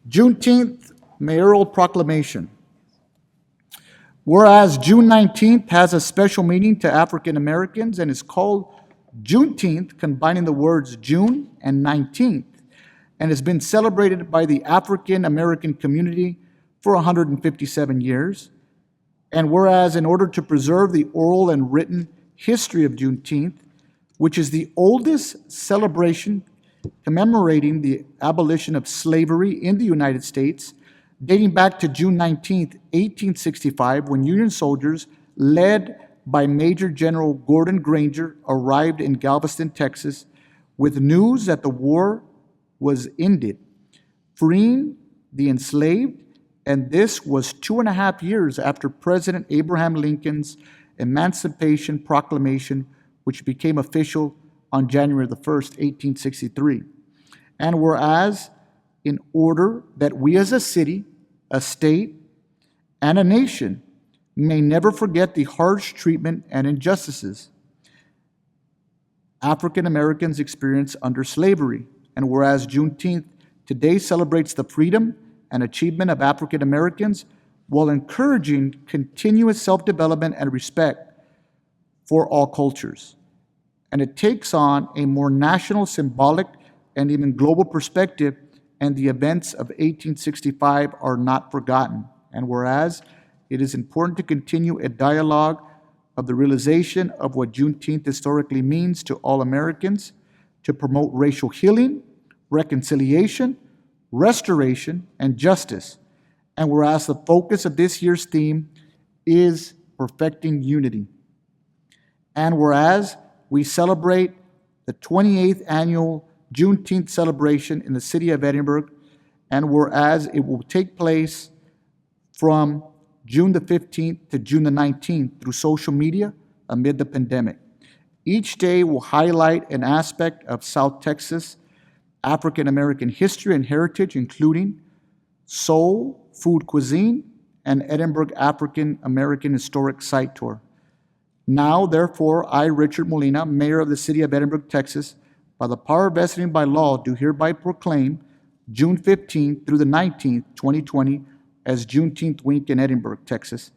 Juneteenth Mayoral Proclamation. Whereas June 19th has a special meaning to African Americans and is called Juneteenth, combining the words June and 19th, and has been celebrated by the African American community for 157 years. And whereas in order to preserve the oral and written history of Juneteenth, which is the oldest celebration commemorating the abolition of slavery in the United States, dating back to June 19th, 1865, when Union soldiers, led by Major General Gordon Granger, arrived in Galveston, Texas, with news that the war was ended, freeing the enslaved, and this was 2.5 years after President Abraham Lincoln's Emancipation Proclamation, which became official on January the 1st, 1863. And whereas, in order that we as a city, a state, and a nation may never forget the harsh treatment and injustices African Americans experienced under slavery, and whereas Juneteenth today celebrates the freedom and achievement of African Americans while encouraging continuous self-development and respect for all cultures. And it takes on a more national, symbolic, and even global perspective, and the events of 1865 are not forgotten. And whereas it is important to continue a dialogue of the realization of what Juneteenth historically means to all Americans, to promote racial healing, reconciliation, restoration, and justice. And whereas the focus of this year's theme is perfecting unity. And whereas we celebrate the 28th annual Juneteenth celebration in the city of Edinburg, and whereas it will take place from June the 15th to June the 19th through social media amid the pandemic. Each day will highlight an aspect of South Texas African American history and heritage, including soul food cuisine and Edinburg African American Historic Site Tour. Now, therefore, I, Richard Molina, Mayor of the City of Edinburg, Texas, by the power vested by law, do hereby proclaim June 15th through the 19th, 2020, as Juneteenth Week in Edinburg, Texas.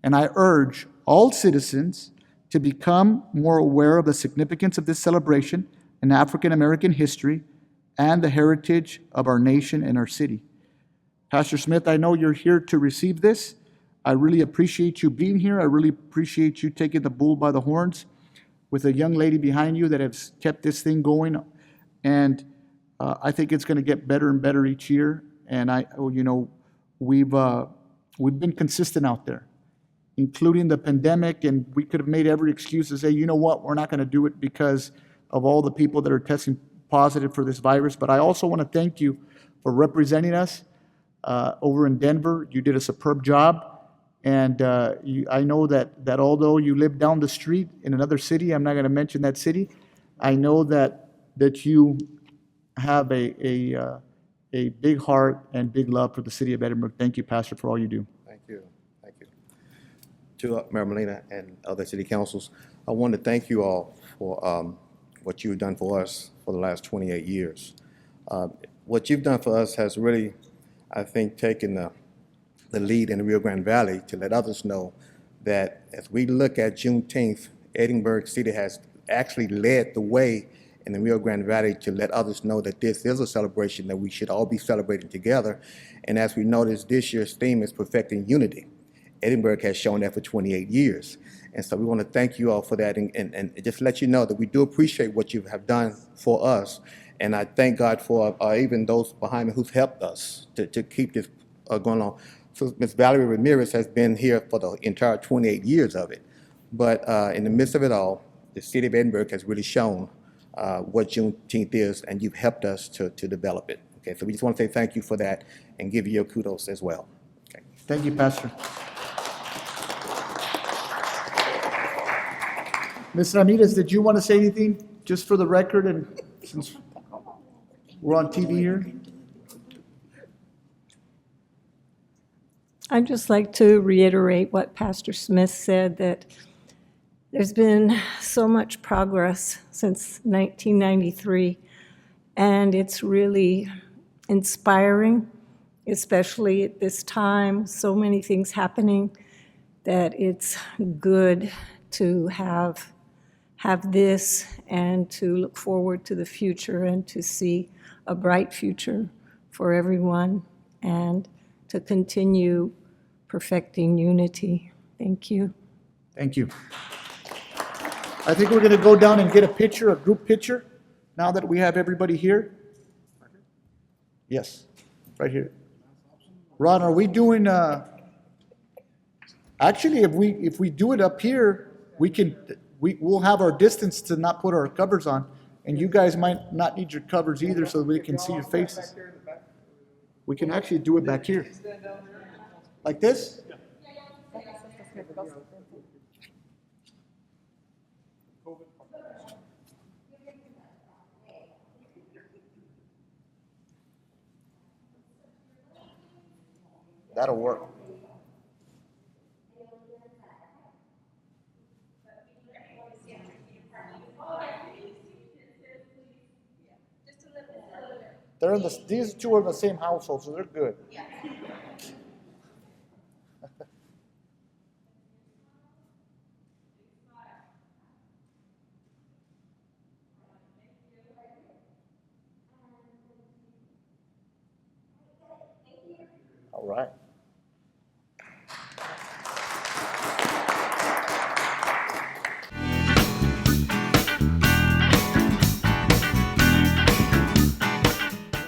And I urge all citizens to become more aware of the significance of this celebration in African American history and the heritage of our nation and our city. Pastor Smith, I know you're here to receive this. I really appreciate you being here. I really appreciate you taking the bull by the horns with a young lady behind you that has kept this thing going. And I think it's going to get better and better each year. And we've been consistent out there, including the pandemic, and we could have made every excuse to say, you know what, we're not going to do it because of all the people that are testing positive for this virus. But I also want to thank you for representing us over in Denver. You did a superb job. And I know that although you live down the street in another city, I'm not going to mention that city, I know that you have a big heart and big love for the city of Edinburg. Thank you, Pastor, for all you do. Thank you. Thank you. To Mayor Molina and other city councils, I want to thank you all for what you've done for us for the last 28 years. What you've done for us has really, I think, taken the lead in the Rio Grande Valley to let others know that as we look at Juneteenth, Edinburg City has actually led the way in the Rio Grande Valley to let others know that this is a celebration that we should all be celebrating together. And as we noticed, this year's theme is perfecting unity. Edinburg has shown that for 28 years. And so we want to thank you all for that and just let you know that we do appreciate what you have done for us. And I thank God for even those behind me who've helped us to keep this going on. So Ms. Valerie Ramirez has been here for the entire 28 years of it. But in the midst of it all, the city of Edinburg has really shown what Juneteenth is, and you've helped us to develop it. Okay, so we just want to say thank you for that and give you your kudos as well. Okay. Thank you, Pastor. Ms. Ramirez, did you want to say anything just for the record and since we're on TV here? I'd just like to reiterate what Pastor Smith said, that there's been so much progress since 1993, and it's really inspiring especially at this time, so many things happening, that it's good to have this and to look forward to the future and to see a bright future for everyone and to continue perfecting unity. Thank you. Thank you. I think we're going to go down and get a picture, a group picture, now that we have everybody here. Yes, right here. Ron, are we doing, actually, if we do it up here, we'll have our distance to not put our covers on, and you guys might not need your covers either so we can see your faces. We can actually do it back here. Like this? That'll work. These two are in the same household, so they're good. All right.